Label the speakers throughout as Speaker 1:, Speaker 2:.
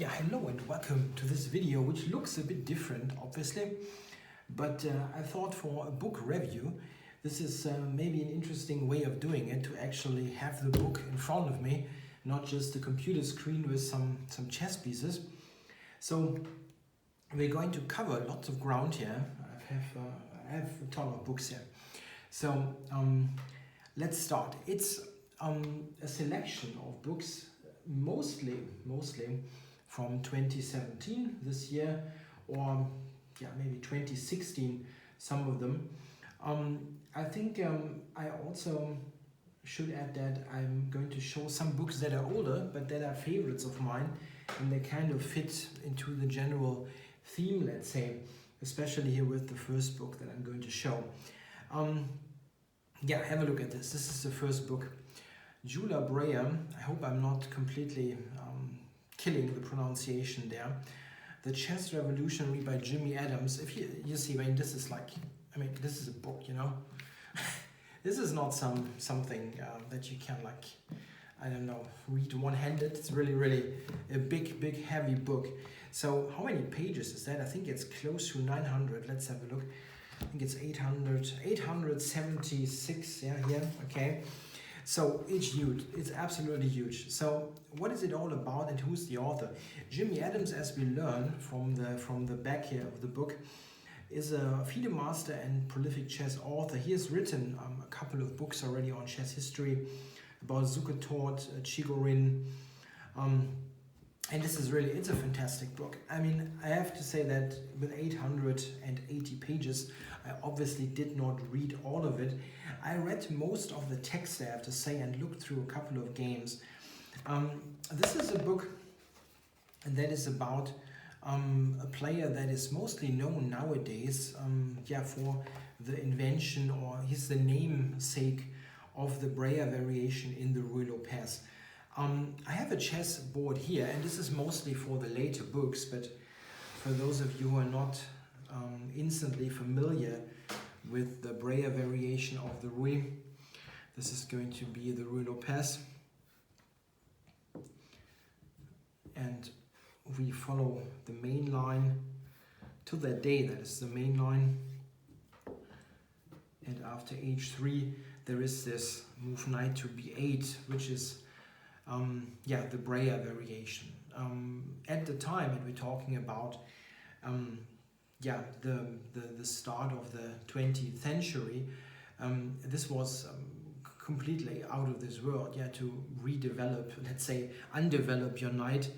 Speaker 1: Yeah, hello and welcome to this video, which looks a bit different, obviously, but I thought for a book review, this is maybe an interesting way of doing it, to actually have the book in front of me, not just a computer screen with some chess pieces. So we're going to cover lots of ground here. I have a ton of books here. So let's start. It's a selection of books, mostly from 2017, this year, or yeah, maybe 2016, some of them. I think I also should add that I'm going to show some books that are older, but that are favorites of mine, and they kind of fit into the general theme, let's say, especially here with the first book that I'm going to show. Yeah, have a look at this. This is the first book, Julia Breyer. I hope I'm not completely killing the pronunciation there. The Chess Revolutionary by Jimmy Adams. If you see, I mean, this is like, this is a book, you know. This is not something that you can, like, I don't know, read one-handed. It's really a big heavy book. So how many pages is that? I think it's close to 900. Let's have a look. I think it's 876. Yeah, here. Okay. So it's huge. It's absolutely huge. So what is it all about, and who's the author? Jimmy Adams, as we learn from the back here of the book, is a FIDE master and prolific chess author. He has written a couple of books already on chess history, about Zukertort, Chigorin, and this is it's a fantastic book. I mean, I have to say that with 880 pages, I obviously did not read all of it. I read most of the text, I have to say, and looked through a couple of games. This is a book that is about a player that is mostly known nowadays for the invention, or he's the namesake of the Breyer variation in the Ruy Lopez. I have a chess board here, and this is mostly for the later books, but for those of you who are not instantly familiar with the Breyer variation of the Ruy, this is going to be the Ruy Lopez. And we follow the main line to that day, that is the main line. And after h3, there is this move knight to b8, which is the Breyer variation. At the time, and we're talking about the start of the 20th century, this was completely out of this world. To redevelop, let's say, undevelop your knight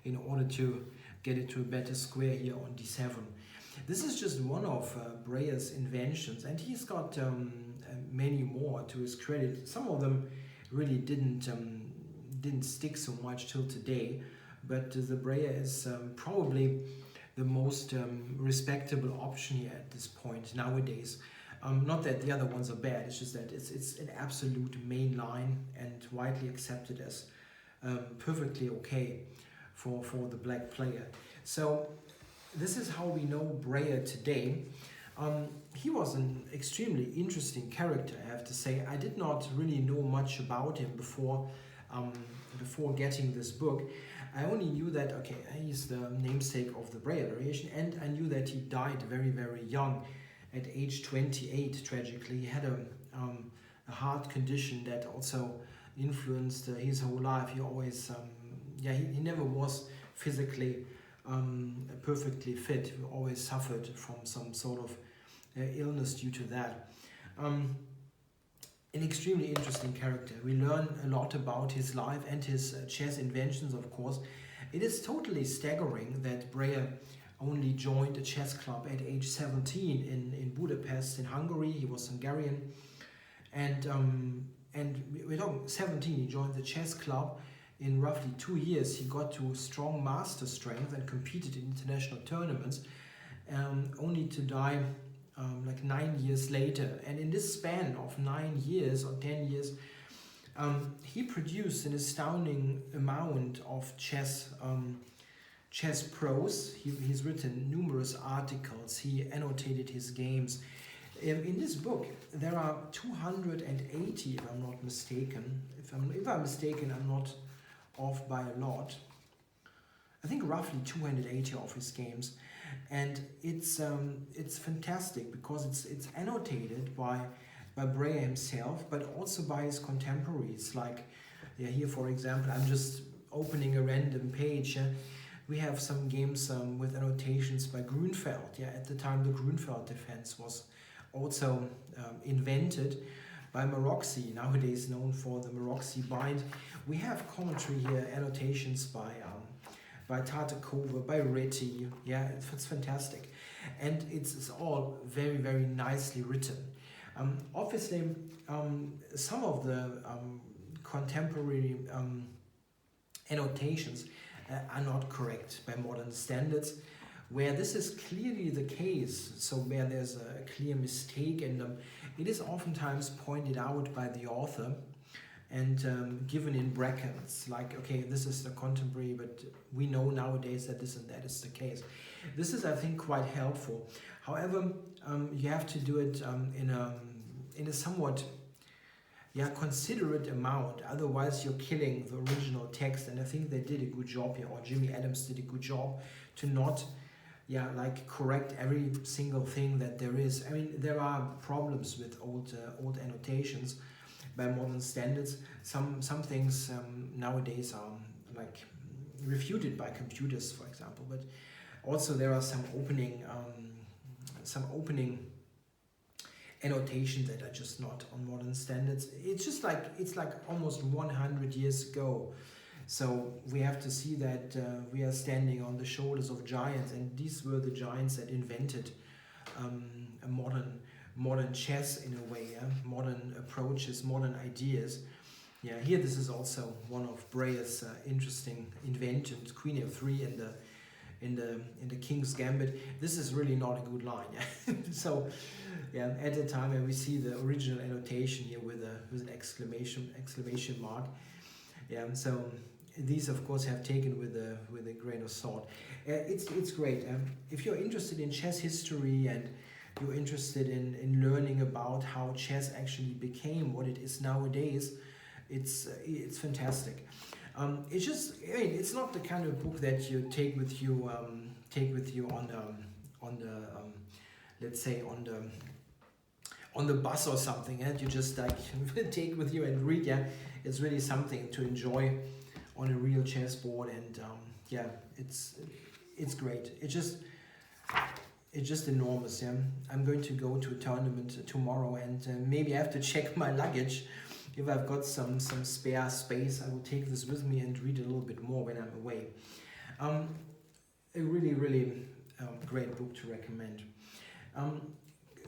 Speaker 1: in order to get it to a better square here on d7. This is just one of Breyer's inventions, and he's got many more to his credit. Some of them really didn't stick so much till today, but the Breyer is probably the most respectable option here at this point nowadays. Not that the other ones are bad, it's just that it's an absolute main line and widely accepted as perfectly okay for the black player. So this is how we know Breyer today. He was an extremely interesting character, I have to say. I did not really know much about him before getting this book. I only knew that, okay, he's the namesake of the Breyer variation, and I knew that he died very young, at age 28, tragically. He had a heart condition that also influenced his whole life. He always, he never was physically perfectly fit. He always suffered from some sort of illness due to that. An extremely interesting character. We learn a lot about his life and his chess inventions, of course. It is totally staggering that Breyer only joined a chess club at age 17 in Budapest, in Hungary. He was Hungarian. And we're talking 17, he joined the chess club. In roughly 2 years, he got to strong master strength and competed in international tournaments, only to die like 9 years later. And in this span of 9 years or 10 years, he produced an astounding amount of chess prose. He's written numerous articles. He annotated his games. In this book, there are 280, if I'm not mistaken. If I'm mistaken, I'm not off by a lot. I think roughly 280 of his games, and it's fantastic because it's annotated by Breyer himself, but also by his contemporaries. Like, yeah, here for example, I'm just opening a random page. We have some games with annotations by Grunfeld. Yeah, at the time the Grunfeld defense was also invented by Maroczy, nowadays known for the Maroczy bind. We have commentary here, annotations by Tartakova, by Reti. Yeah, it's fantastic, and it's all very, very nicely written. Obviously, some of the contemporary annotations are not correct by modern standards. Where this is clearly the case, so where there's a clear mistake in them, it is oftentimes pointed out by the author and given in brackets, like, okay, this is the contemporary, but we know nowadays that this and that is the case. This is, I think, quite helpful. However, you have to do it in a somewhat considerate amount, otherwise you're killing the original text, and I think they did a good job here, or Jimmy Adams did a good job to not correct every single thing that there is. I mean, there are problems with old annotations by modern standards. Some things nowadays are like refuted by computers, for example, but also there are some opening annotations that are just not on modern standards. It's like almost 100 years ago. So we have to see that we are standing on the shoulders of giants, and these were the giants that invented a modern chess in a way, modern approaches, modern ideas. Yeah, here this is also one of Breyer's interesting inventions, Queen F3 in the King's Gambit. This is really not a good line. Yeah? So yeah, at the time when we see the original annotation here with an exclamation mark. Yeah, so these of course have taken with a grain of salt. It's great. If you're interested in chess history and you're interested in learning about how chess actually became what it is nowadays, it's fantastic. It's just, I mean, it's not the kind of book that you take with you on the let's say on the bus or something, and you just like take with you and read. Yeah, it's really something to enjoy on a real chessboard, and yeah, it's great. It's just enormous. Yeah, I'm going to go to a tournament tomorrow, and maybe I have to check my luggage. If I've got some spare space, I will take this with me and read a little bit more when I'm away. A really, really great book to recommend.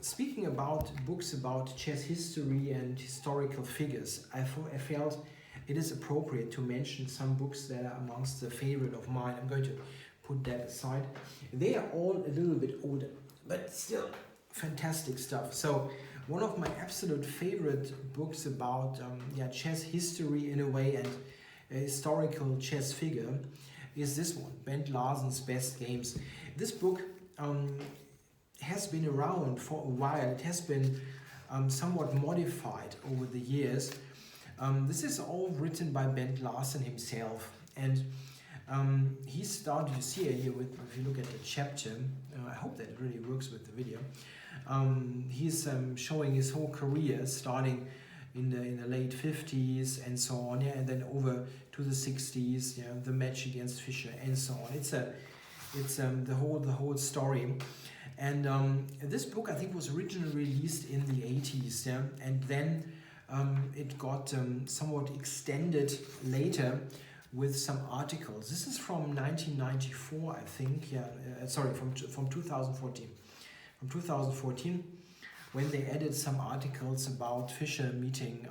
Speaker 1: Speaking about books about chess history and historical figures, I felt it is appropriate to mention some books that are amongst the favorite of mine. I'm going to put that aside. They are all a little bit older, but still fantastic stuff. So one of my absolute favorite books about chess history in a way and a historical chess figure is this one, Bent Larsen's Best Games. This book has been around for a while. It has been somewhat modified over the years. This is all written by Bent Larsen himself, and he started, you see it here with, if you look at the chapter, I hope that it really works with the video. He's showing his whole career starting in the late 50s and so on, yeah, and then over to the 60s, yeah, the match against Fischer and so on. It's the whole story. And this book I think was originally released in the 80s, yeah, and then it got somewhat extended later with some articles. This is from 1994, I think. Yeah, sorry, from 2014. From 2014, when they added some articles about Fischer meeting,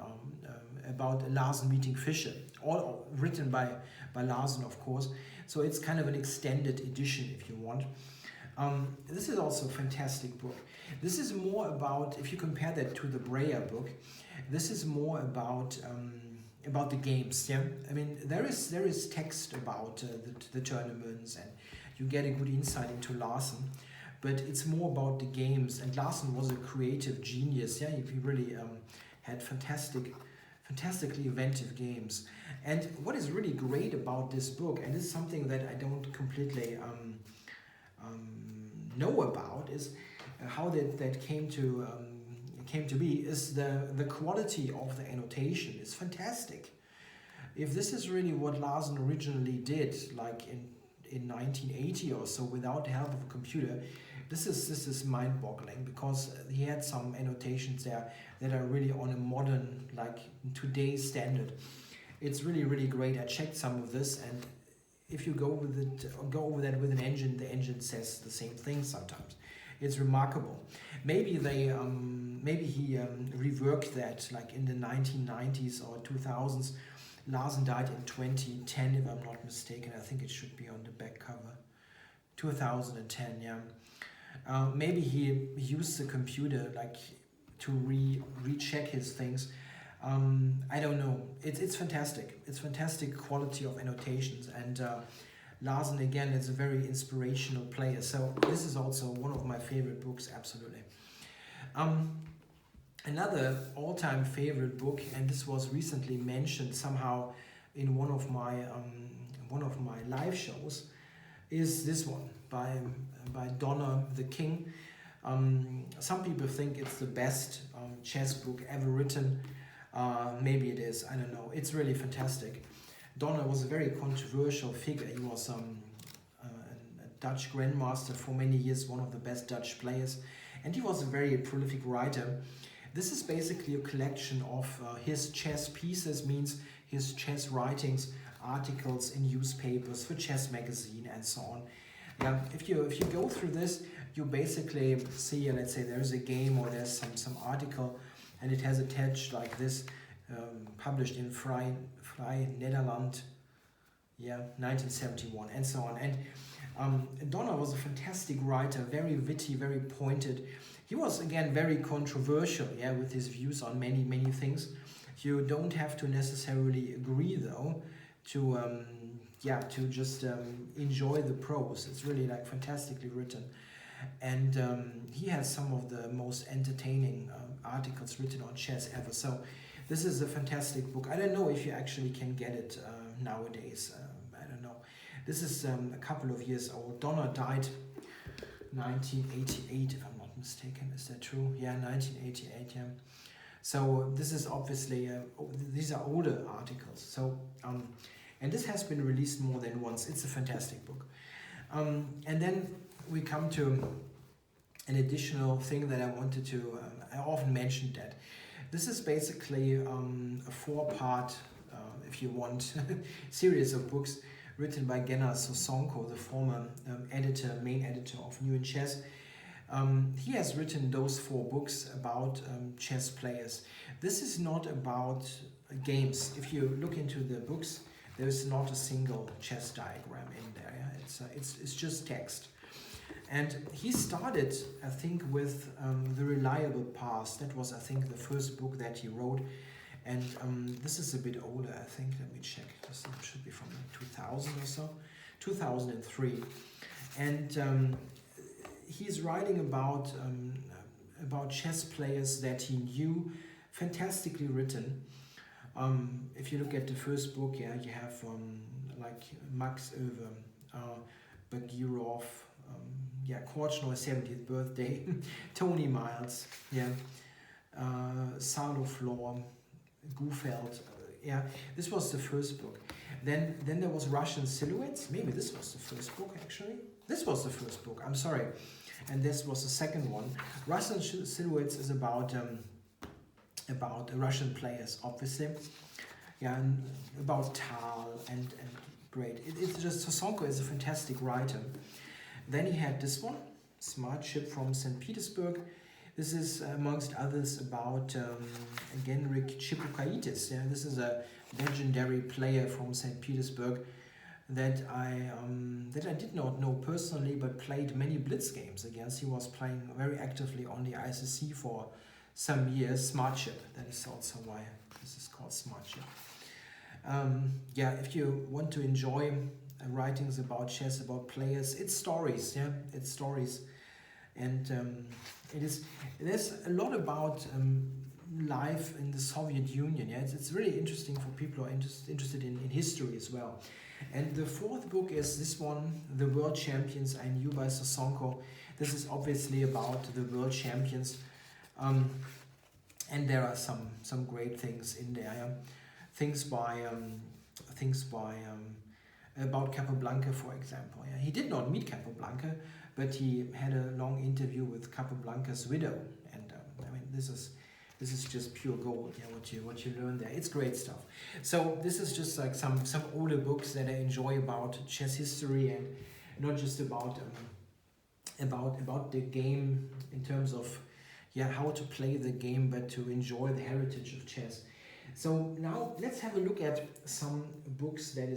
Speaker 1: about Larsen meeting Fischer, all written by Larsen, of course. So it's kind of an extended edition, if you want. This is also a fantastic book. This is more about, if you compare that to the Breyer book, this is more about the games. Yeah, I mean there is text about the tournaments, and you get a good insight into Larsen, but it's more about the games. And Larsen was a creative genius. Yeah, he really had fantastically inventive games. And what is really great about this book, and this is something that I don't completely know about, is how that came to be, is the quality of the annotation is fantastic. If this is really what Larsen originally did, like in 1980 or so, without the help of a computer, this is mind-boggling, because he had some annotations there that are really on a modern, like today's standard. It's really great. I checked some of this, and if you go over that with an engine, the engine says the same thing sometimes. It's remarkable. Maybe he reworked that like in the 1990s or 2000s. Larsen died in 2010, if I'm not mistaken. I think it should be on the back cover. 2010, yeah. Maybe he used the computer like to recheck his things. I don't know. It's fantastic. It's fantastic quality of annotations, and Larsen again is a very inspirational player. So this is also one of my favorite books, absolutely. Another all-time favorite book, and this was recently mentioned somehow in one of my live shows, is this one by Donner the King. Some people think it's the best chess book ever written. Maybe it is, I don't know. It's really fantastic. Donner was a very controversial figure. He was a Dutch grandmaster for many years, one of the best Dutch players, and he was a very prolific writer. This is basically a collection of his chess pieces, means his chess writings, articles in newspapers, for Chess Magazine, and so on. Yeah, if you go through this, you basically see, let's say there's a game or there's some article, and it has attached like this, published in Vrij Nederland, 1971, and so on. And Donner was a fantastic writer, very witty, very pointed. He was again very controversial, with his views on many things. You don't have to necessarily agree though to just enjoy the prose. It's really like fantastically written, and he has some of the most entertaining articles written on chess ever. So this is a fantastic book. I don't know if you actually can get it nowadays. I don't know. This is a couple of years old. Donner died 1988, if I'm not mistaken. Is that true? Yeah, 1988. Yeah. So this is obviously these are older articles. So and this has been released more than once. It's a fantastic book. And then we come to an additional thing that I wanted to. I often mentioned that this is basically a four-part, if you want, series of books written by Gennadi Sosonko, the former main editor of New in Chess. He has written those 4 books about chess players. This is not about games. If you look into the books, there is not a single chess diagram in there. Yeah? It's just text. And he started, I think, with The Reliable Past. That was, I think, the first book that he wrote. And this is a bit older, I think. Let me check. This should be from 2000 or so. 2003. And he's writing about chess players that he knew, fantastically written. If you look at the first book, you have like Max Oewe, Bagirov, Korchnoi 70th birthday, Tony Miles, Sarlo Floor, Gufeld, this was the first book. Then there was Russian Silhouettes. Maybe this was the first book actually. This was the first book. I'm sorry, and this was the second one. Russian Silhouettes is about Russian players, obviously. And about Tal and great. It's just Sosonko is a fantastic writer. Then he had this one, Smart Ship from St. Petersburg. This is, amongst others, about Genrik Chipukaitis. This is a legendary player from St. Petersburg that I did not know personally, but played many blitz games against. He was playing very actively on the ICC for some years. Smart Ship, that is also why this is called Smart Ship. If you want to enjoy writings about chess, about players, it's stories. It's stories, and there's a lot about life in the Soviet Union. Yeah, it's really interesting for people who are interested in history as well. And the fourth book is this one, The World Champions I Knew by Sosonko. This is obviously about the world champions. And there are some great things in there. Yeah? Things by about Capablanca, for example. Yeah? He did not meet Capablanca, but he had a long interview with Capablanca's widow, and I mean this is just pure gold. Yeah, what you learn there, it's great stuff. So this is just like some older books that I enjoy about chess history, and not just about the game in terms of how to play the game, but to enjoy the heritage of chess. So now let's have a look at some books that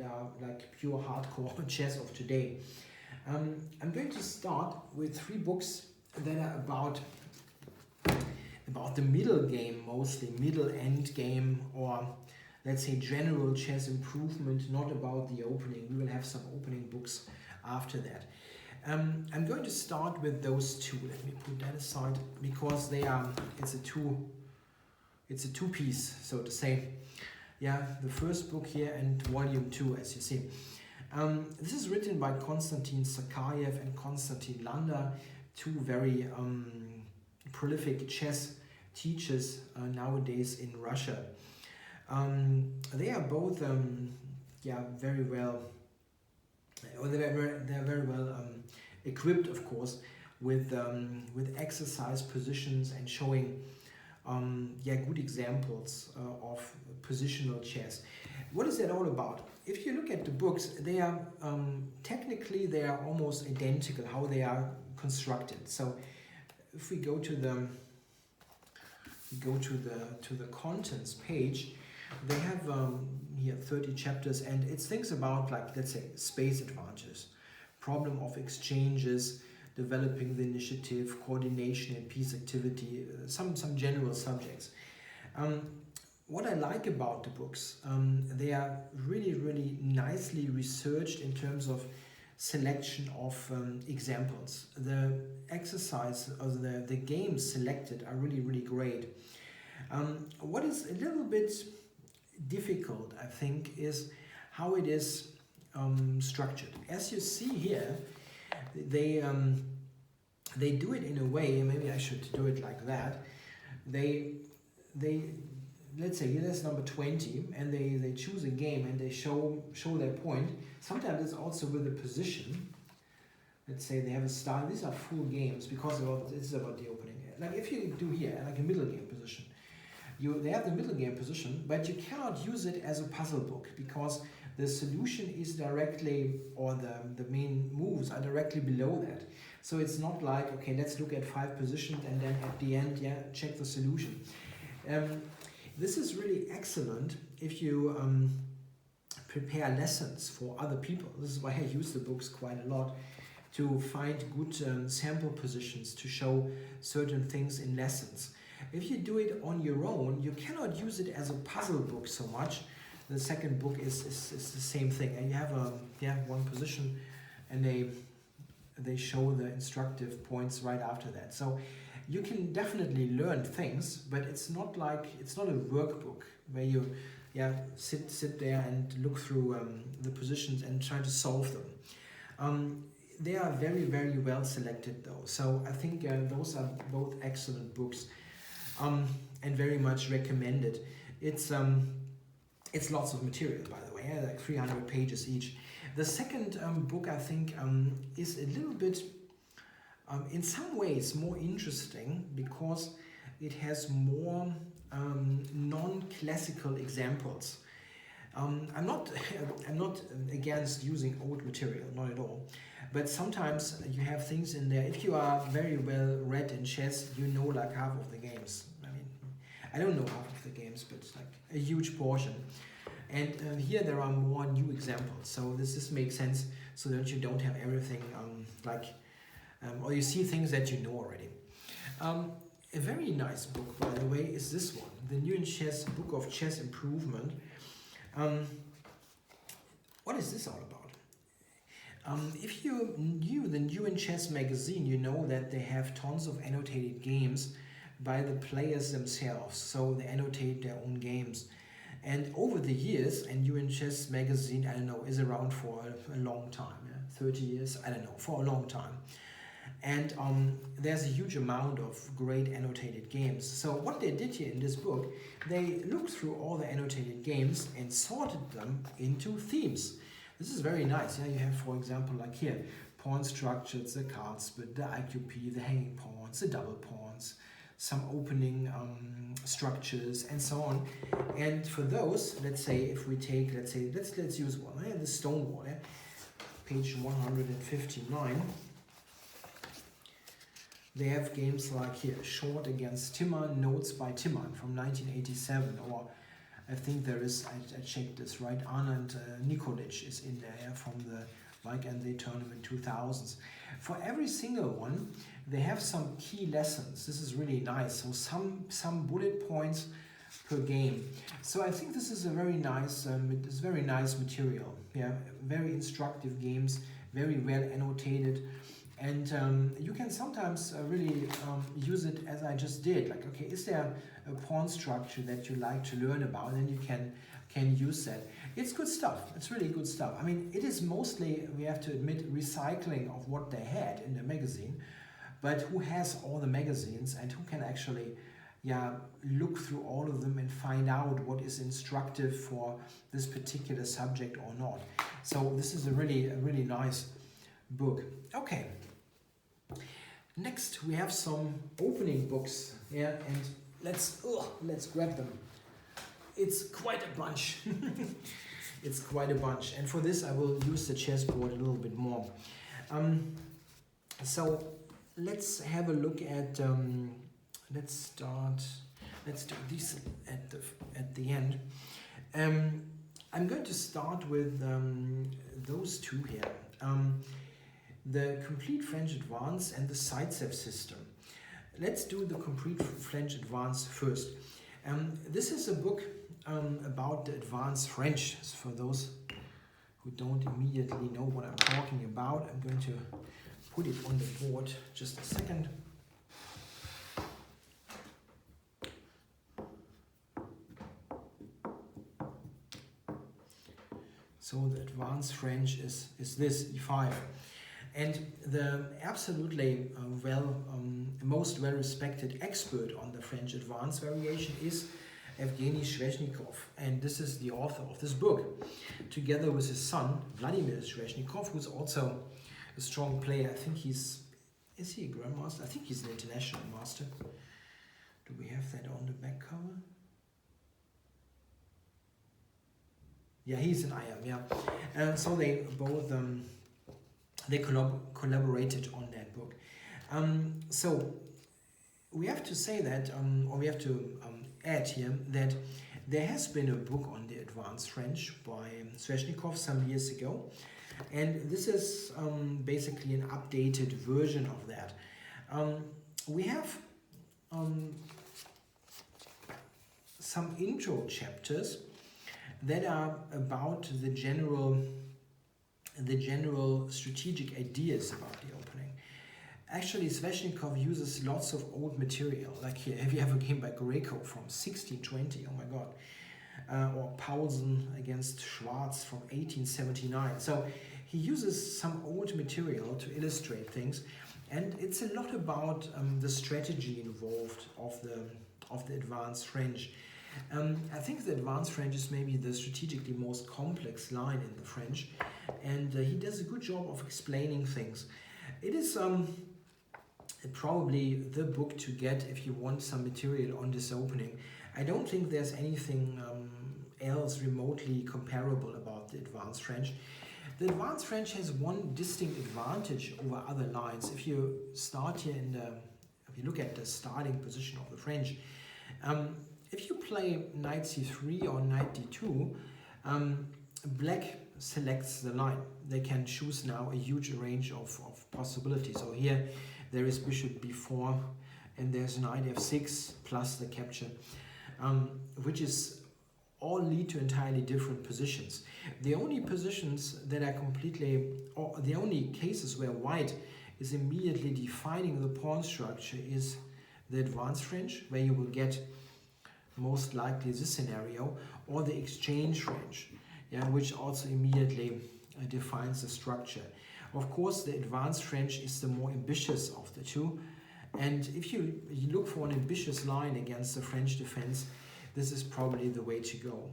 Speaker 1: are like pure hardcore chess of today. I'm going to start with 3 books that are about the middle game, mostly middle end game, or let's say general chess improvement, not about the opening. We will have some opening books after that. I'm going to start with those 2. Let me put that aside, because it's a two-piece, so to say. Yeah, the first book here and volume 2, as you see. This is written by Konstantin Sakayev and Konstantin Landa, 2 very prolific chess teachers nowadays in Russia. They are both very well, they're very well equipped, of course, with exercise positions and showing good examples of positional chess. What is that all about? If you look at the books, they are technically they are almost identical how they are constructed. So if we go to the contents page, they have here 30 chapters, and it's things about, like, let's say, space advantages, problem of exchanges, developing the initiative, coordination and piece activity, some general subjects. What I like about the books, they are really nicely researched in terms of selection of examples. The exercise or the games selected are really great. What is a little bit difficult, I think, is how it is structured. As you see here, they do it in a way, maybe I should do it like that. They let's say here that's number 20, and they choose a game and they show their point. Sometimes it's also with a position. Let's say they have a style. These are full games because this is about the opening. Like if you do here, like a middle game position, they have the middle game position, but you cannot use it as a puzzle book because the solution is directly, or the main moves are directly below that. So it's not like, okay, let's look at 5 positions and then at the end, check the solution. This is really excellent if you prepare lessons for other people. This is why I use the books quite a lot, to find good sample positions to show certain things in lessons. If you do it on your own, you cannot use it as a puzzle book so much. The second book is the same thing, and you have one position, and they show the instructive points right after that. So you can definitely learn things, but it's not a workbook where you sit there and look through the positions and try to solve them. They are very well selected though, so I think those are both excellent books, and very much recommended. It's lots of material, by the way, like 300 pages each. The second book, I think, is a little bit, in some ways, more interesting because it has more non-classical examples. I'm not against using old material, not at all. But sometimes you have things in there. If you are very well read in chess, you know like half of the games. I mean, I don't know half of the games, but it's like a huge portion. And here there are more new examples. So this makes sense, so that you don't have everything or you see things that you know already. A very nice book, by the way, is this one, the New in Chess Book of Chess Improvement. What is this all about? If you knew the New in Chess magazine, you know that they have tons of annotated games by the players themselves, so they annotate their own games. And over the years, and UN Chess magazine, I don't know, is around for a long time, 30 years, I don't know, for a long time. And there's a huge amount of great annotated games. So what they did here in this book, they looked through all the annotated games and sorted them into themes. This is very nice. You have, for example, like here, pawn structures, the card split, the IQP, the hanging pawns, the double pawns, some opening structures, and so on. And for those, let's say if we take, let's use one, the stone wall, page 159. They have games like here, Short against Timman, Notes by Timman from 1987, or I think there is, I checked this, right, Anand Nikolic is in there from the Weekend tournament 2000s. For every single one, they have some key lessons. This is really nice. So some bullet points per game. So I think this is a very nice, very nice material. Yeah, very instructive games, very well annotated. And you can sometimes really use it as I just did. Like, okay, is there a pawn structure that you like to learn about? And you can use that. It's good stuff. It's really good stuff. I mean, it is mostly, we have to admit, recycling of what they had in the magazine. But who has all the magazines and who can actually look through all of them and find out what is instructive for this particular subject or not. So this is a really nice book. Okay. Next, we have some opening books, and let's grab them. It's quite a bunch. It's quite a bunch, and for this I will use the chessboard a little bit more. So let's have a look at. Let's do this at the end. I'm going to start with those two here. The Complete French Advance and the Zaitsev system. Let's do the Complete French Advance first. This is a book about the advanced French. For those who don't immediately know what I'm talking about, I'm going to put it on the board just a second. So the advanced French is this, E5. And the absolutely most well-respected expert on the French advanced variation is Evgeny Sveshnikov. And this is the author of this book, together with his son, Vladimir Sveshnikov, who's also a strong player. I think is he a grandmaster? I think he's an international master. Do we have that on the back cover? Yeah, he's an IM, yeah. And so they both they collaborated on that book. So we have to say that, or we have to add here that there has been a book on the advanced French by Sveshnikov some years ago, and this is basically an updated version of that. We have some intro chapters that are about the general strategic ideas about the opening. Actually, Sveshnikov uses lots of old material. Like here, if you have a game by Greco from 1620, oh my god, or Paulsen against Schwarz from 1879. So he uses some old material to illustrate things, and it's a lot about the strategy involved of the advanced French. I think the advanced French is maybe the strategically most complex line in the French, and he does a good job of explaining things. It is probably the book to get if you want some material on this opening. I don't think there's anything else remotely comparable about the advanced French. The advanced French has one distinct advantage over other lines. If you start here if you look at the starting position of the French, if you play knight c3 or knight d2, black selects the line. They can choose now a huge range of possibilities. So here there is bishop b4 and there's knight f6 plus the capture, which is all lead to entirely different positions. The only positions that are or the only cases where white is immediately defining the pawn structure is the advanced French, where you will get most likely this scenario, or the exchange French, yeah, which also immediately defines the structure. Of course, the advanced French is the more ambitious of the two, and if you look for an ambitious line against the French defense, this is probably the way to go.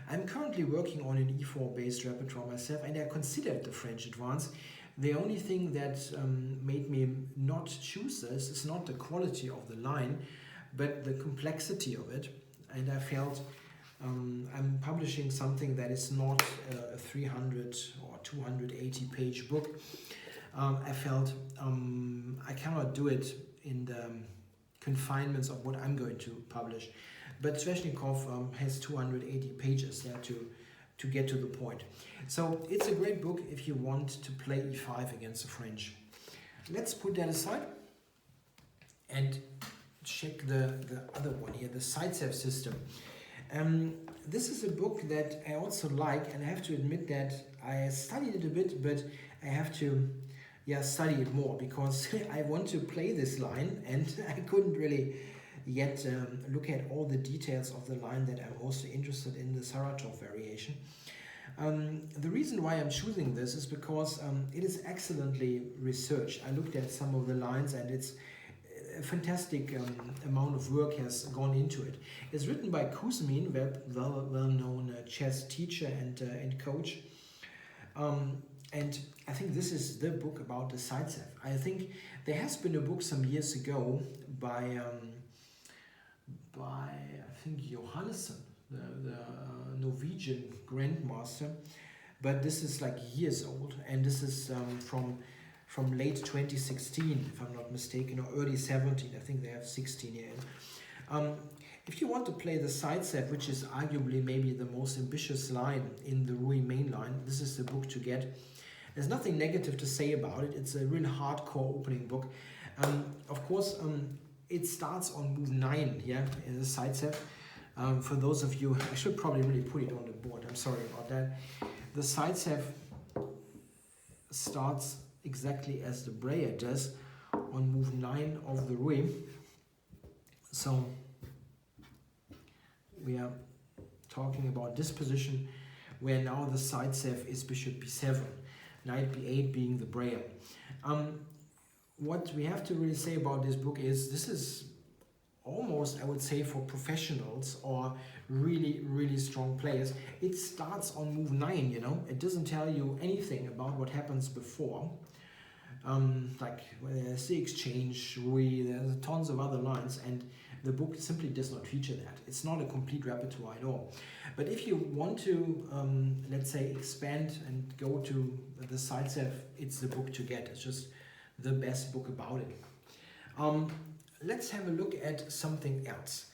Speaker 1: I'm currently working on an E4 based repertoire myself, and I considered the French advance. The only thing that made me not choose this is not the quality of the line, but the complexity of it. And I felt I'm publishing something that is not a 300 or 280 page book. I felt I cannot do it in the confinements of what I'm going to publish. But Sveshnikov has 280 pages there to get to the point. So it's a great book if you want to play e5 against the French. Let's put that aside and check the other one here, the Zaitsev system. This is a book that I also like, and I have to admit that I studied it a bit, but I have to study it more, because I want to play this line and I couldn't really yet look at all the details of the line that I'm also interested in, the Saratov variation. The reason why I'm choosing this is because it is excellently researched. I looked at some of the lines, and it's a fantastic amount of work has gone into it. It's written by Kuzmin, well-known chess teacher and coach. And I think this is the book about the Zaitsev. I think there has been a book some years ago by I think Johannesson, the Norwegian grandmaster, but this is like years old, and this is from late 2016, if I'm not mistaken, or early 17. I think they have 16 here. If you want to play the Zaitsev, which is arguably maybe the most ambitious line in the Rui main line, this is the book to get. There's nothing negative to say about it. It's a real hardcore opening book. Of course, it starts on move 9 here in the Zaitsev. For those of you, I should probably really put it on the board. I'm sorry about that. The Zaitsev starts exactly as the Breyer does on move 9 of the Rui. So we are talking about this position where now the Zaitsev is bishop b7, knight b8 being the Breyer. What we have to really say about this book is this is almost, I would say, for professionals or really, really strong players. It starts on move 9, you know. It doesn't tell you anything about what happens before. Like there's the exchange, Rui, there's tons of other lines, and the book simply does not feature that. It's not a complete repertoire at all. But if you want to, let's say, expand and go to the Zaitsev, it's the book to get. It's just the best book about it. Let's have a look at something else.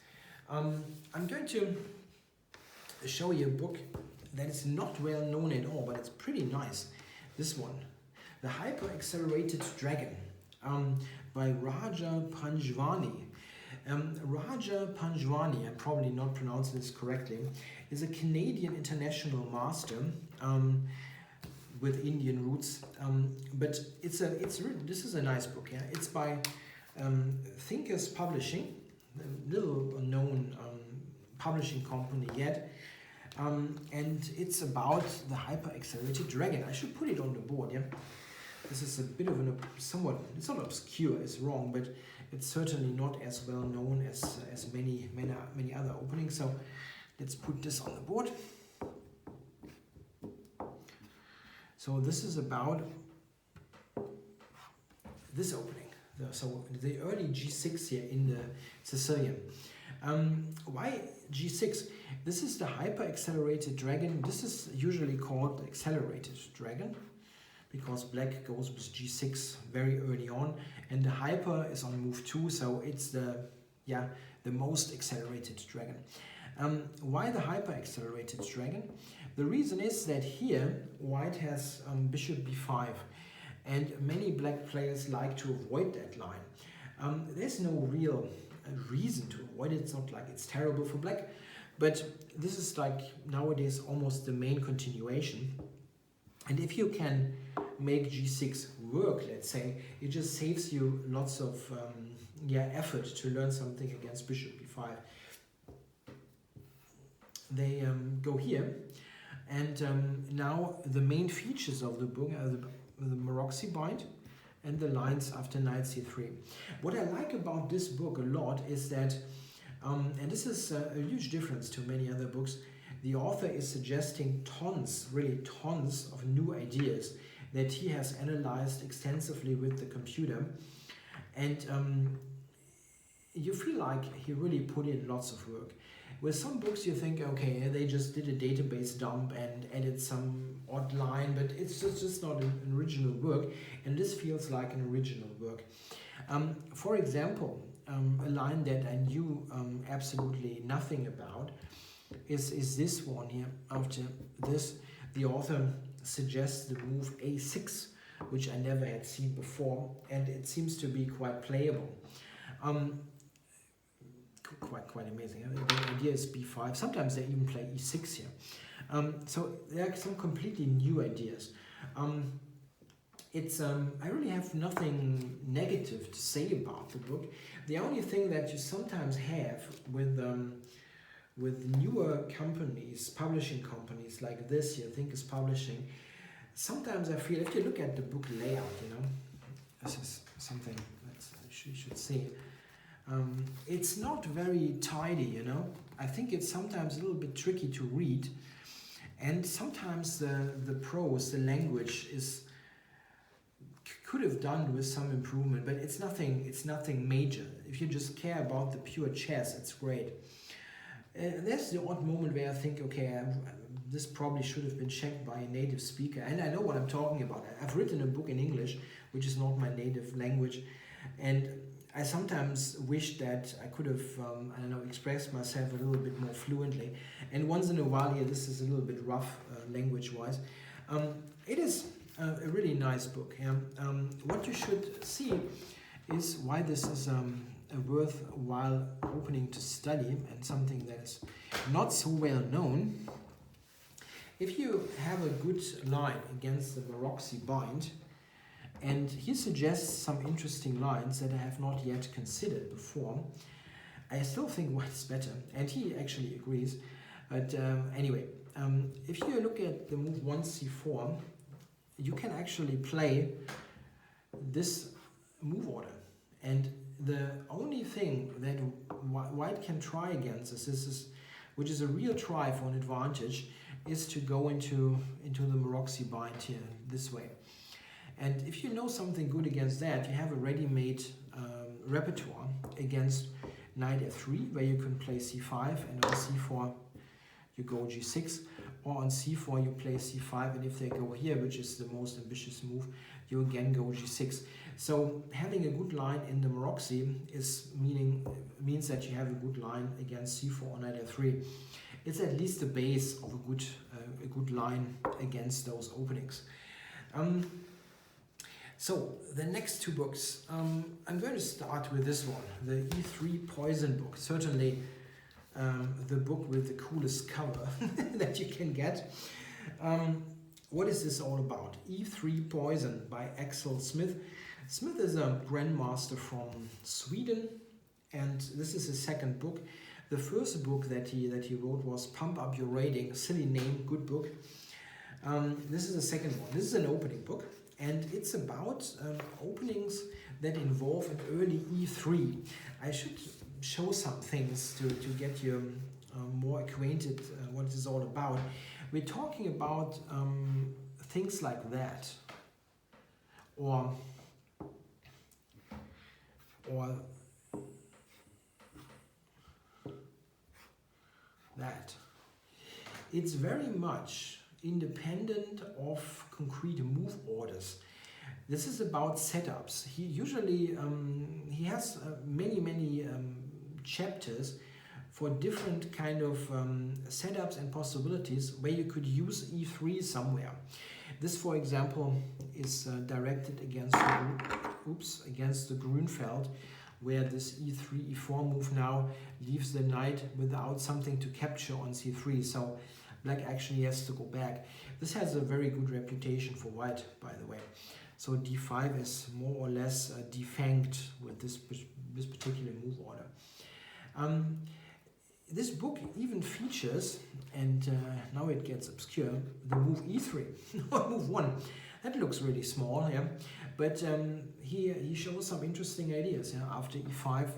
Speaker 1: I'm going to show you a book that is not well known at all, but it's pretty nice. This one, The Hyperaccelerated Dragon, by Raja Panjwani. Raja Panjwani, I'm probably not pronouncing this correctly, is a Canadian international master with Indian roots. But this is a nice book. Yeah, it's by Thinkers Publishing, a little known publishing company yet, and it's about the Hyperaccelerated Dragon. I should put it on the board. Yeah, this is a bit of somewhat, it's not obscure, it's wrong, but it's certainly not as well known as many other openings. So let's put this on the board. So this is about this opening. So the early G6 here in the Sicilian. Why G6? This is the Hyperaccelerated Dragon. This is usually called the Accelerated Dragon because black goes with G6 very early on, and the Hyper is on move 2, so it's the most accelerated dragon. Why the Hyperaccelerated Dragon? The reason is that here white has bishop b5, and many black players like to avoid that line. There's no real reason to avoid it. It's not like it's terrible for black, but this is like nowadays almost the main continuation. And if you can make g6 work, let's say. It just saves you lots of effort to learn something against bishop b5. They go here, and now the main features of the book are the Maroczy bind and the lines after knight c3. What I like about this book a lot is that, and this is a huge difference to many other books, the author is suggesting tons, really tons of new ideas that he has analyzed extensively with the computer. And you feel like he really put in lots of work. With some books you think, okay, they just did a database dump and added some odd line, but it's just not an original work, and this feels like an original work. For example, a line that I knew absolutely nothing about is this one here. After this, the author suggests the move a6, which I never had seen before, and it seems to be quite playable. Quite amazing. The idea is b5. Sometimes they even play e6 here. So there are some completely new ideas. I really have nothing negative to say about the book. The only thing that you sometimes have with newer companies, publishing companies like this, you think is publishing. Sometimes I feel, if you look at the book layout, this is something that you should see. It's not very tidy, I think it's sometimes a little bit tricky to read, and sometimes the prose, the language could have done with some improvement, but it's nothing major. If you just care about the pure chess, it's great. There's the odd moment where I think, okay, this probably should have been checked by a native speaker, and I know what I'm talking about. I've written a book in English, which is not my native language, and I sometimes wish that I could have, expressed myself a little bit more fluently. And once in a while, this is a little bit rough language-wise. It is a really nice book. What you should see is why this is a worthwhile opening to study, and something that is not so well known. If you have a good line against the Maroczy bind, and he suggests some interesting lines that I have not yet considered before, I still think white is better, and he actually agrees. But anyway, if you look at the move 1c4, you can actually play this move order. And the only thing that white can try against this, which is a real try for an advantage, is to go into the Maroczy bind here, this way. And if you know something good against that, you have a ready-made repertoire against knight f3, where you can play c5, and on c4 you go g6, or on c4 you play c5, and if they go here, which is the most ambitious move, you again go g6. So having a good line in the Maroczy means that you have a good line against c4 or knight f3. It's at least the base of a good line against those openings. So the next two books, I'm going to start with this one, the E3 Poison book. Certainly the book with the coolest cover that you can get. What is this all about? E3 Poison by Axel Smith. Smith is a grandmaster from Sweden, and this is his second book. The first book that he wrote was Pump Up Your Rating, silly name, good book. This is the second one. This is an opening book, and it's about openings that involve an early e3. I should show some things to get you more acquainted what it is all about. We're talking about things like that, or that. It's very much independent of concrete move orders. This is about setups. He usually he has many chapters for different kind of setups and possibilities where you could use e3 somewhere. This, for example, is directed against the Grünfeld, where this e3, e4 move now leaves the knight without something to capture on c3. So Black actually has to go back. This has a very good reputation for white, by the way. So d5 is more or less defanged with this particular move order. This book even features, and now it gets obscure, the move e3, or move 1. That looks really small, yeah. But he shows some interesting ideas. Yeah? After e5,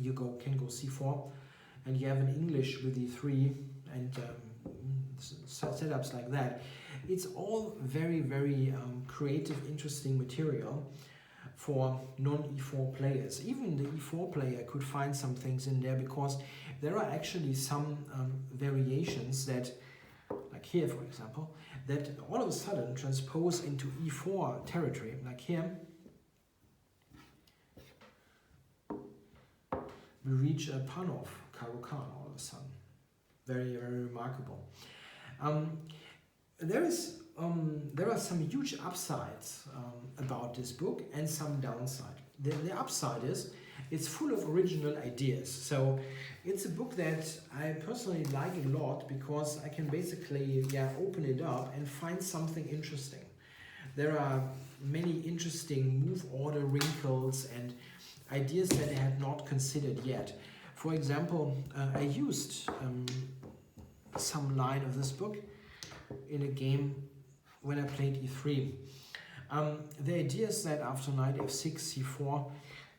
Speaker 1: you can go c4, and you have an English with e3, and setups like that. It's all very, very creative, interesting material for non-e4 players. Even the e4 player could find some things in there, because there are actually some variations that, like here for example, that all of a sudden transpose into e4 territory. Like here, we reach a Panov Caro-Kann all of a sudden. Very, very remarkable. There are some huge upsides about this book and some downside. The upside is it's full of original ideas. So it's a book that I personally like a lot, because I can basically open it up and find something interesting. There are many interesting move order wrinkles and ideas that I had not considered yet. For example, I used some line of this book in a game when I played e3. The idea is that after knight f6, c4,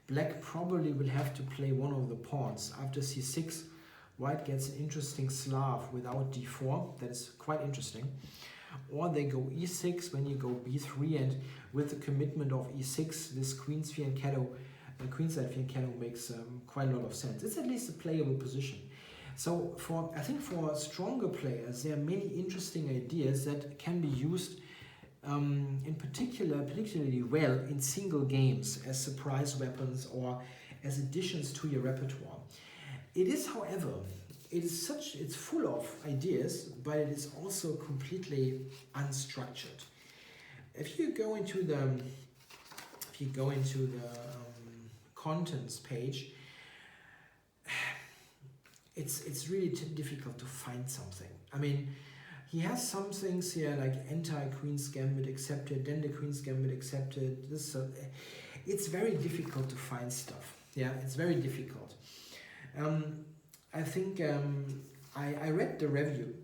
Speaker 1: black probably will have to play one of the pawns. After c6, white gets an interesting Slav without d4. That is quite interesting. Or they go e6 when you go b3, and with the commitment of e6, this queenside fianchetto makes quite a lot of sense. It's at least a playable position. So I think for stronger players, there are many interesting ideas that can be used particularly well in single games as surprise weapons or as additions to your repertoire. It is, however, it's full of ideas, but it is also completely unstructured. If you go into the contents page, it's really difficult to find something. I mean, he has some things here like anti-Queen's Gambit accepted, then the Queen's Gambit accepted. It's very difficult to find stuff. Yeah, it's very difficult. I think I read the review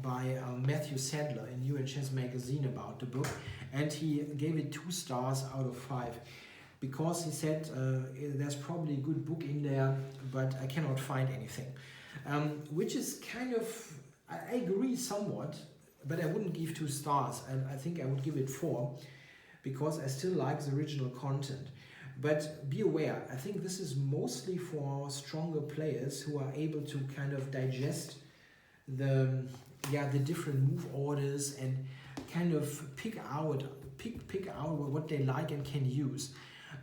Speaker 1: by Matthew Sadler in UHS magazine about the book, and he gave it 2 stars out of 5. Because he said there's probably a good book in there, but I cannot find anything. Which is kind of, I agree somewhat, but I wouldn't give 2 stars. I think I would give it 4, because I still like the original content. But be aware, I think this is mostly for stronger players who are able to kind of digest the different move orders and kind of pick out what they like and can use.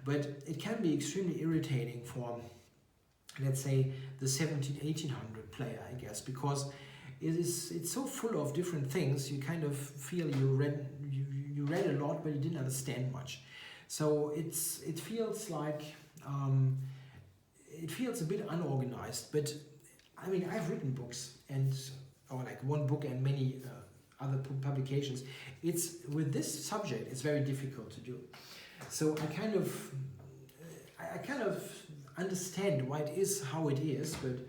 Speaker 1: But it can be extremely irritating for, let's say, the 1800 player, I guess, because it's so full of different things. You kind of feel you read a lot, but you didn't understand much. So it feels like it feels a bit unorganized. But I mean, I've written books or like one book and many other publications. It's with this subject, it's very difficult to do. So I kind of understand why it is how it is, but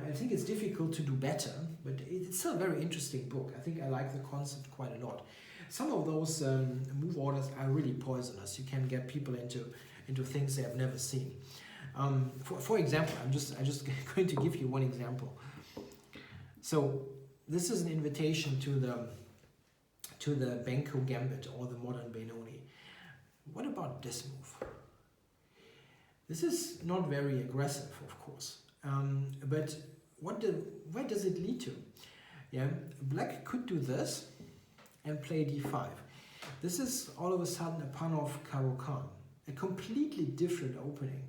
Speaker 1: I think it's difficult to do better. But it's still a very interesting book. I think I like the concept quite a lot. Some of those move orders are really poisonous. You can get people into things they have never seen. For example, I'm just going to give you one example. So this is an invitation to the Benko Gambit or the modern Benoni. What about this move? This is not very aggressive, of course, but where does it lead to? Yeah, black could do this and play d5. This is all of a sudden a Panov Caro-Kann, a completely different opening.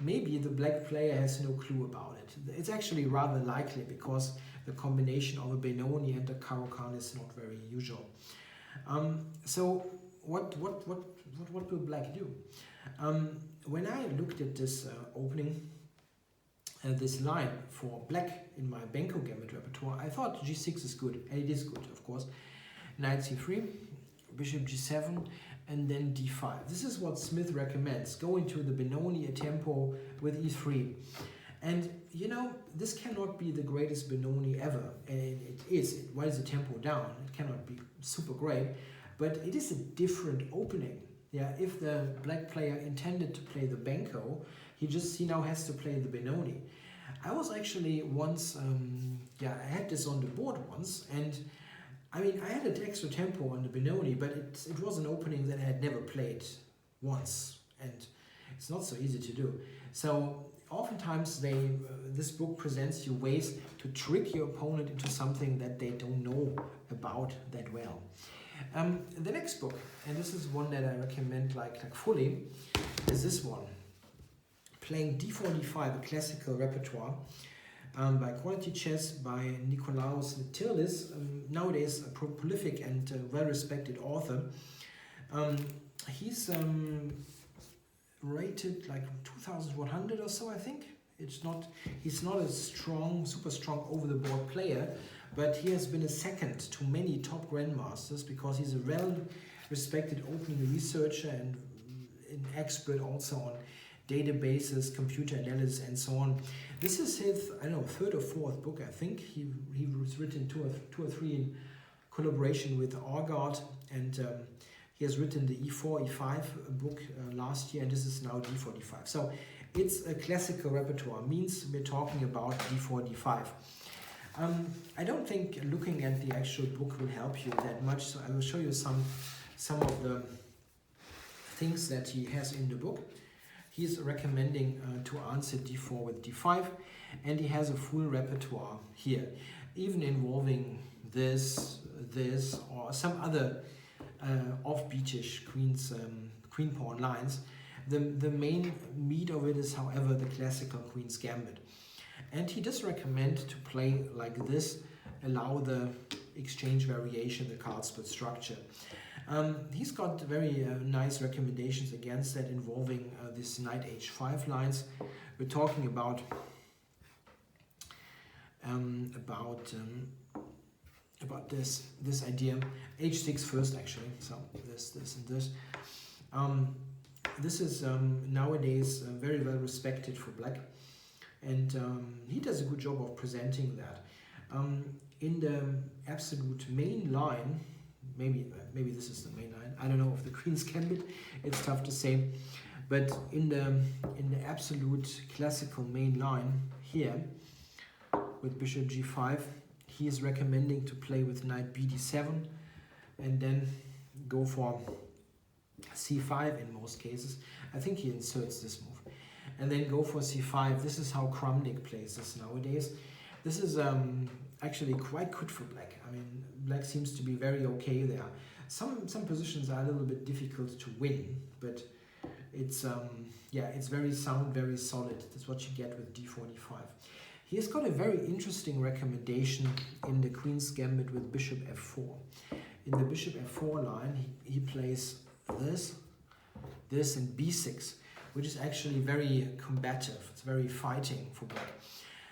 Speaker 1: Maybe the black player has no clue about it. It's actually rather likely, because the combination of a Benoni and a Caro-Kann is not very usual. So what will black do? When I looked at this opening, this line for black in my Benko gambit repertoire, I thought g6 is good, and it is good, of course. Knight c3, bishop g7, and then d5. This is what Smith recommends. Go into the Benoni a tempo with e3. And you know, this cannot be the greatest Benoni ever, and it is. Why is the tempo down? It cannot be super great, but it is a different opening. Yeah, if the black player intended to play the Benko, he now has to play the Benoni. I was actually once, I had this on the board once, and I mean, I had an extra tempo on the Benoni, but it was an opening that I had never played once, and it's not so easy to do. So oftentimes this book presents you ways to trick your opponent into something that they don't know about that well. The next book, and this is one that I recommend like fully, is this one. Playing d4, d5, a classical repertoire, by Quality Chess by Nikolaos Tirlis, nowadays a prolific and well-respected author. He's rated like 2,100 or so, I think. He's not a super strong over-the-board player, but he has been a second to many top grandmasters because he's a well-respected opening researcher and an expert also on databases, computer analysis, and so on. This is his, third or fourth book, I think. He was written two or three in collaboration with Orgard, and he has written the E4, E5 book last year, and this is now D4, D5. So it's a classical repertoire, means we're talking about D4, D5. I don't think looking at the actual book will help you that much, so I will show you some of the things that he has in the book. He's recommending to answer d4 with d5, and he has a full repertoire here, even involving this, or some other offbeatish queen pawn lines. The main meat of it is, however, the classical Queen's Gambit. And he does recommend to play like this, allow the exchange variation, the card split structure. He's got very nice recommendations against that, involving this knight h5 lines. We're talking about this idea. h6 first, actually. So this and this. This is nowadays very well respected for black, and he does a good job of presenting that. In the absolute main line, maybe this is the main line. I don't know if the Queen's Gambit. It's tough to say, but in the absolute classical main line here with bishop g5, he is recommending to play with knight bd7, and then go for c5 in most cases. I think he inserts this move, and then go for c5. This is how Kramnik plays this nowadays. This is actually quite good for black. I mean, black seems to be very okay there. Some positions are a little bit difficult to win, but it's it's very sound, very solid. That's what you get with d4, d5. He has got a very interesting recommendation in the Queen's Gambit with bishop f4. In the bishop f4 line, he plays this, and b6, which is actually very combative. It's very fighting for black.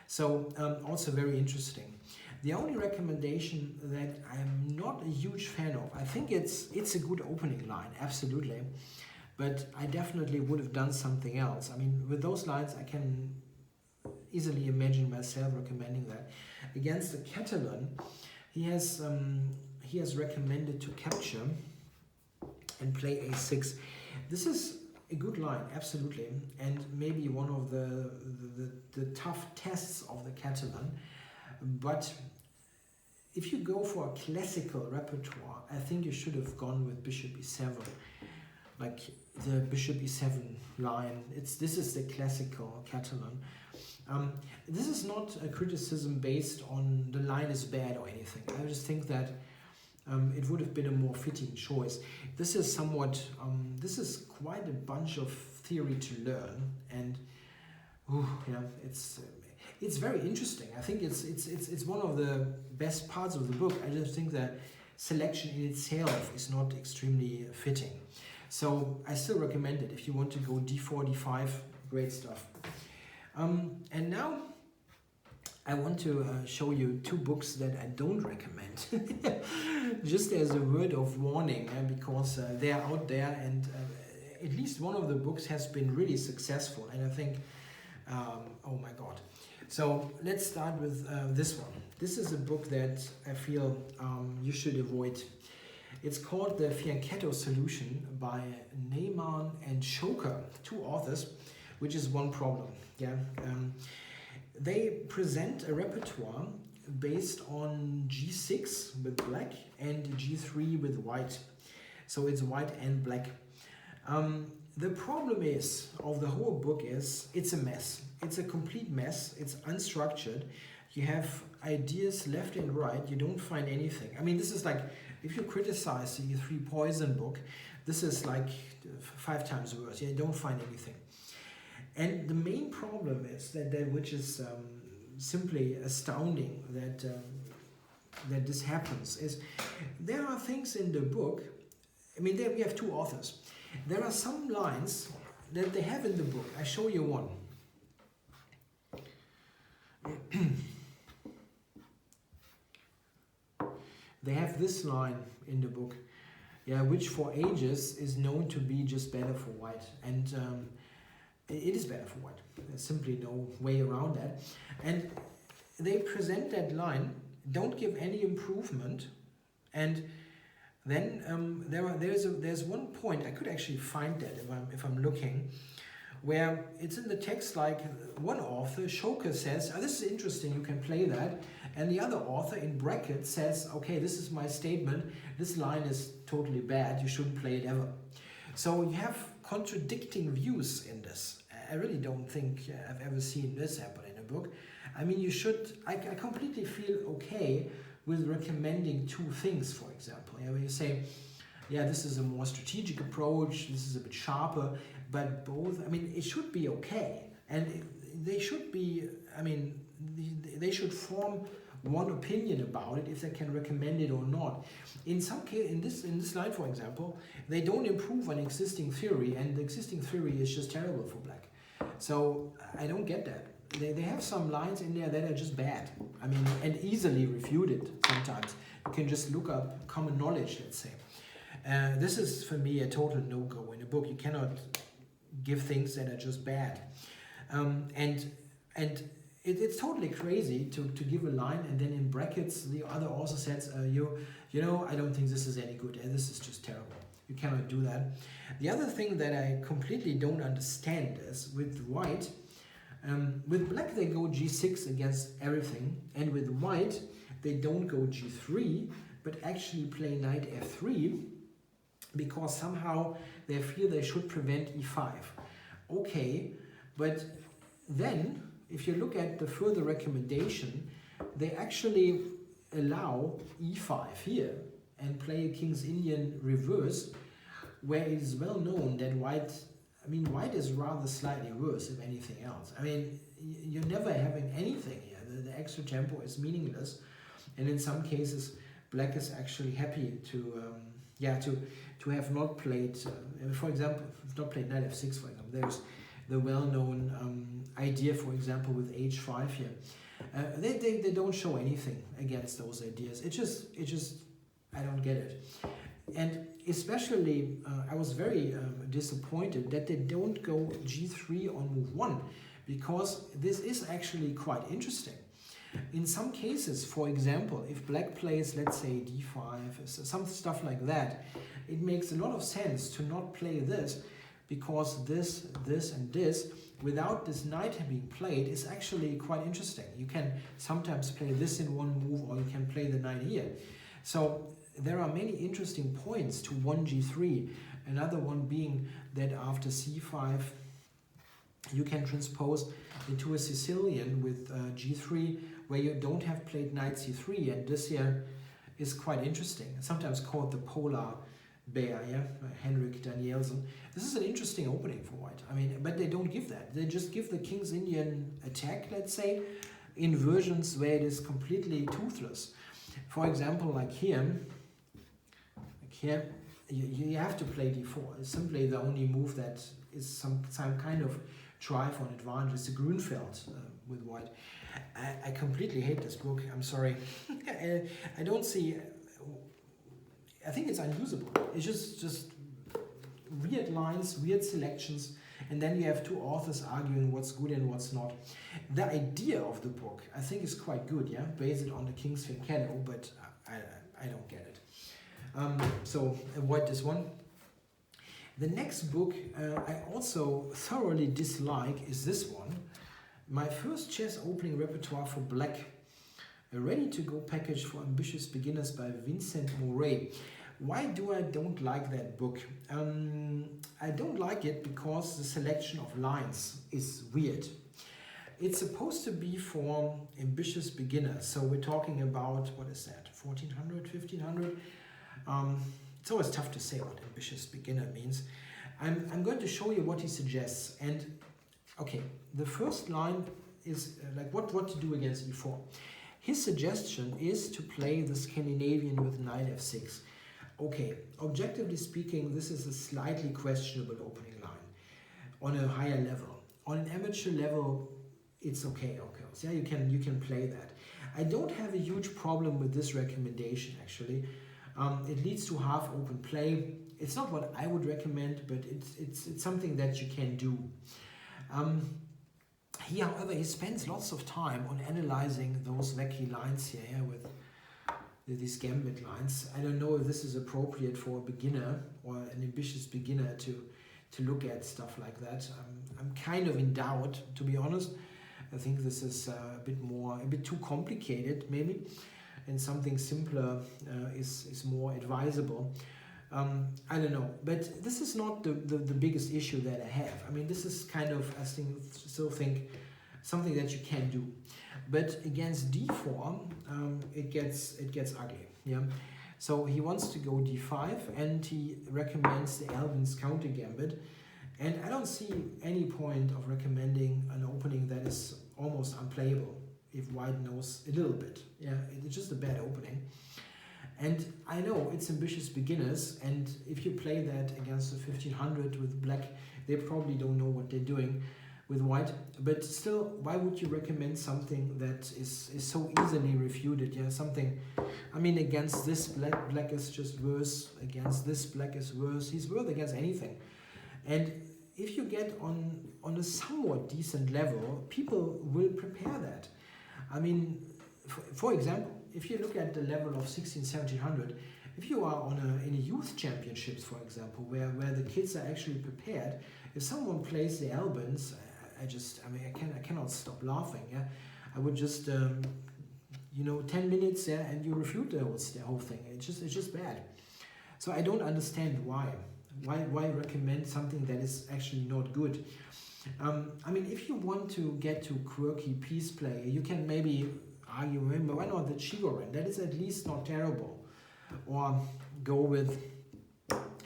Speaker 1: So also very interesting. The only recommendation that I'm not a huge fan of, I think it's a good opening line, absolutely, but I definitely would have done something else. I mean, with those lines, I can easily imagine myself recommending that. Against the Catalan, he has recommended to capture and play a6. This is a good line, absolutely, and maybe one of the tough tests of the Catalan. But if you go for a classical repertoire, I think you should have gone with bishop e7, like the bishop e7 line. This is the classical Catalan. This is not a criticism based on the line is bad or anything. I just think that it would have been a more fitting choice. This is somewhat, this is quite a bunch of theory to learn, and it's very interesting. I think it's one of the best parts of the book. I just think that selection in itself is not extremely fitting. So I still recommend it if you want to go d4, d5, great stuff. And now I want to show you two books that I don't recommend, just as a word of warning, because they are out there, and at least one of the books has been really successful, and I think, oh my god. So let's start with this one. This is a book that I feel you should avoid. It's called The Fianchetto Solution by Neyman and Shoker, two authors, which is one problem. Yeah. They present a repertoire based on G6 with black and G3 with white. So it's white and black. The problem is, of the whole book is, it's a mess. It's a complete mess. It's unstructured. You have ideas left and right. You don't find anything. I mean, this is like, if you criticize the 3 Poison book, this is like 5 times worse. You don't find anything. And the main problem is which is simply astounding that this happens, is there are things in the book. I mean, we have 2 authors. There are some lines that they have in the book. I show you one. They have this line in the book, yeah, which for ages is known to be just better for white, and it is better for white. There's simply no way around that. And they present that line, don't give any improvement, and then there's one point, I could actually find that if I'm looking, where it's in the text, like one author, Shoker, says, oh, this is interesting, you can play that, and the other author in brackets says, okay, this is my statement, this line is totally bad, you shouldn't play it ever. So you have contradicting views in this. I really don't think I've ever seen this happen in a book. I mean, you should, I completely feel okay with recommending 2 things, for example. Yeah, when you say, yeah, this is a more strategic approach, this is a bit sharper, but both, I mean, it should be okay. And they should be, I mean, they should form one opinion about it, if they can recommend it or not. In some case, in this line, for example, they don't improve an existing theory, and the existing theory is just terrible for black. So I don't get that. They have some lines in there that are just bad. I mean, and easily refuted sometimes. You can just look up common knowledge, let's say. This is, for me, a total no-go in a book. You cannot give things that are just bad. And it's totally crazy to give a line, and then in brackets, the other author says, you know, I don't think this is any good. This is just terrible. You cannot do that. The other thing that I completely don't understand is with white, with black they go G6 against everything, and with white they don't go G3 but actually play knight F3 because somehow they feel they should prevent E5. Okay, but then if you look at the further recommendation, they actually allow E5 here and play a King's Indian reverse, where it is well known that white is rather slightly worse, if anything else. I mean, you're never having anything here. The extra tempo is meaningless, and in some cases, black is actually happy to have not played, for example, not played knight f6. For example, there's the well-known idea, for example, with h5 here. They don't show anything against those ideas. It just I don't get it. And especially, I was very disappointed that they don't go G3 on move 1, because this is actually quite interesting. In some cases, for example, if black plays, let's say, D5, some stuff like that, it makes a lot of sense to not play this, because this, and this, without this knight being played, is actually quite interesting. You can sometimes play this in one move, or you can play the knight here. So there are many interesting points to 1G3. Another one being that after C5, you can transpose into a Sicilian with G3, where you don't have played knight C3, and this here is quite interesting. Sometimes called the polar bear, yeah, Henrik Danielsen. This is an interesting opening for white. I mean, but they don't give that. They just give the King's Indian attack, let's say, in versions where it is completely toothless. For example, like here, you have to play D4. It's simply the only move that is some kind of try for an advantage. It's a Grunfeld with white. I completely hate this book. I'm sorry. I don't see. I think it's unusable. It's just weird lines, weird selections, and then you have two authors arguing what's good and what's not. The idea of the book, I think, is quite good. Yeah, based on the King's Finkello, but I don't get it. So avoid this one. The next book I also thoroughly dislike is this one. My first chess opening repertoire for black. A ready-to-go package for ambitious beginners by Vincent Moret. Why do I don't like that book? I don't like it because the selection of lines is weird. It's supposed to be for ambitious beginners. So we're talking about, what is that, 1400, 1500? It's always tough to say what ambitious beginner means. I'm going to show you what he suggests. And okay, the first line is like what to do against e4. His suggestion is to play the Scandinavian with knight f6. Okay, objectively speaking, this is a slightly questionable opening line on a higher level. On an amateur level, it's okay, okay. So yeah, you can play that. I don't have a huge problem with this recommendation actually. It leads to half open play. It's not what I would recommend, but it's something that you can do. However, he spends lots of time on analyzing those wacky lines here, yeah, with these gambit lines. I don't know if this is appropriate for a beginner or an ambitious beginner to look at stuff like that. I'm kind of in doubt, to be honest. I think this is a bit too complicated, maybe, and something simpler is more advisable. I don't know, but this is not the biggest issue that I have. I mean, this is kind of, I still think, something that you can do. But against d4, it gets ugly. Yeah. So he wants to go d5, and he recommends the Albin's counter gambit. And I don't see any point of recommending an opening that is almost unplayable if white knows a little bit. Yeah, it's just a bad opening. And I know it's ambitious beginners, and if you play that against the 1500 with black, they probably don't know what they're doing with white. But still, why would you recommend something that is so easily refuted? Yeah, something, I mean, against this black is just worse, against this black is worse. He's worse against anything. And if you get on a somewhat decent level, people will prepare that. I mean, for example, if you look at the level of 1700, if you are in a youth championships, for example, where the kids are actually prepared, if someone plays the Albans, I cannot stop laughing. Yeah, I would just 10 minutes, yeah, and you refute the whole thing. It's just bad. So I don't understand why recommend something that is actually not good. I mean, if you want to get to quirky piece play, you can maybe argue, remember, why not the Chigorin? That is at least not terrible. Or go with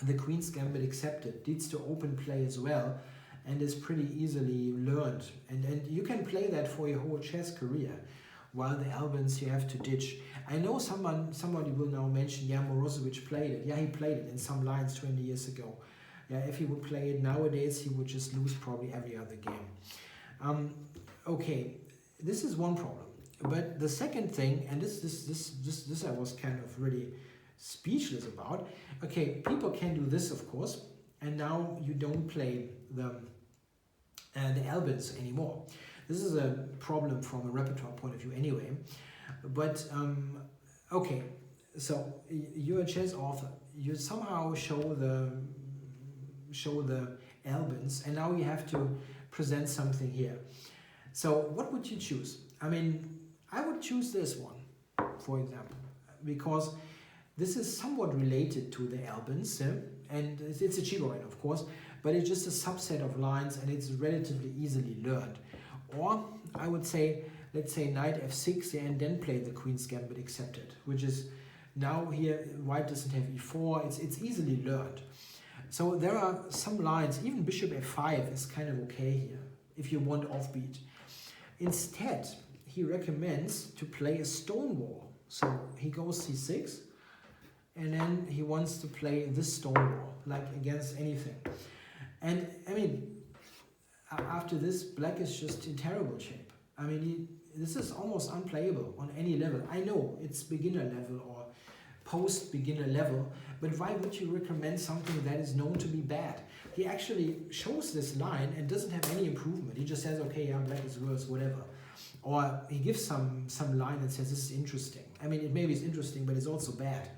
Speaker 1: the Queen's Gambit accepted. Leads to open play as well, and is pretty easily learned. And you can play that for your whole chess career. While the Albans you have to ditch. I know somebody will now mention, yeah, Morozevich played it. Yeah, he played it in some lines 20 years ago. Yeah, if he would play it nowadays, he would just lose probably every other game. Okay, this is one problem. But the second thing, and this I was kind of really speechless about. Okay, people can do this, of course, and now you don't play the Albans anymore. This is a problem from a repertoire point of view anyway. But okay, so you're a chess author. You somehow show the Albans, and now you have to present something here. So what would you choose? I mean, I would choose this one, for example, because this is somewhat related to the Albans, yeah? And it's a Chigorin, of course, but it's just a subset of lines, and it's relatively easily learned. Or I would say, let's say knight f6, yeah, and then play the Queen's Gambit accepted, which is now here white doesn't have e4. It's easily learned. So there are some lines, even bishop f5 is kind of okay here if you want offbeat. Instead, he recommends to play a stonewall. So he goes c6, and then he wants to play this stonewall, like against anything. And I mean, after this, black is just in terrible shape. I mean, this is almost unplayable on any level. I know it's beginner level or post-beginner level, but why would you recommend something that is known to be bad? He actually shows this line and doesn't have any improvement. He just says, okay, yeah, black is worse, whatever. Or he gives some line and says, this is interesting. I mean, it maybe is interesting, but it's also bad.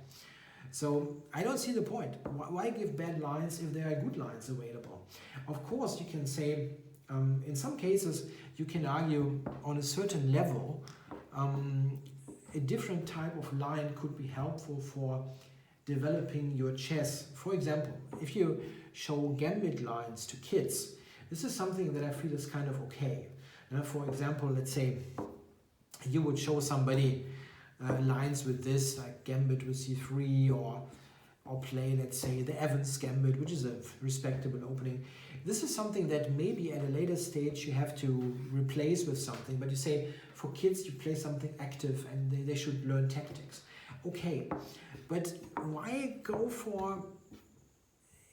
Speaker 1: So I don't see the point. Why give bad lines if there are good lines available? Of course, you can say, in some cases, you can argue on a certain level, a different type of line could be helpful for developing your chess. For example, if you show gambit lines to kids, this is something that I feel is kind of okay. For example, let's say you would show somebody lines with this, like gambit with c3, or play, let's say, the Evans gambit, which is a respectable opening. This is something that maybe at a later stage you have to replace with something, but you say for kids you play something active and they should learn tactics. Okay, but why go for,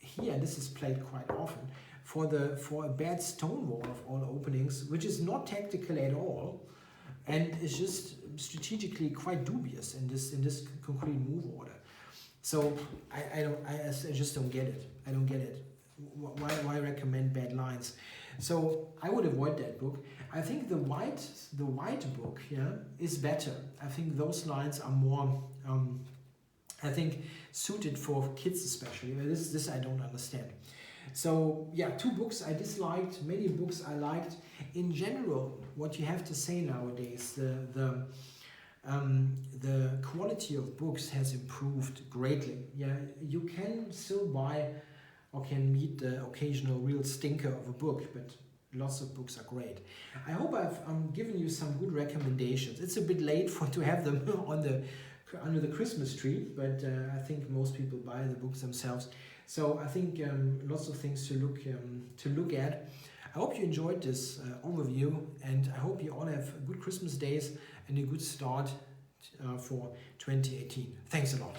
Speaker 1: here, this is played quite often, for a bad stonewall of all openings, which is not tactical at all, and is just strategically quite dubious in this concrete move order. So I just don't get it. I don't get it. Why recommend bad lines? So I would avoid that book. I think the white book, yeah, is better. I think those lines are more, I think, suited for kids especially. This I don't understand. So yeah, 2 books I disliked, many books I liked. In general, what you have to say nowadays, the quality of books has improved greatly. Yeah, you can still buy or can meet the occasional real stinker of a book, but lots of books are great. I hope I've given you some good recommendations. It's a bit late to have them under the Christmas tree, but I think most people buy the books themselves. So I think lots of things to look at. I hope you enjoyed this overview, and I hope you all have good Christmas days and a good start for 2018. Thanks a lot.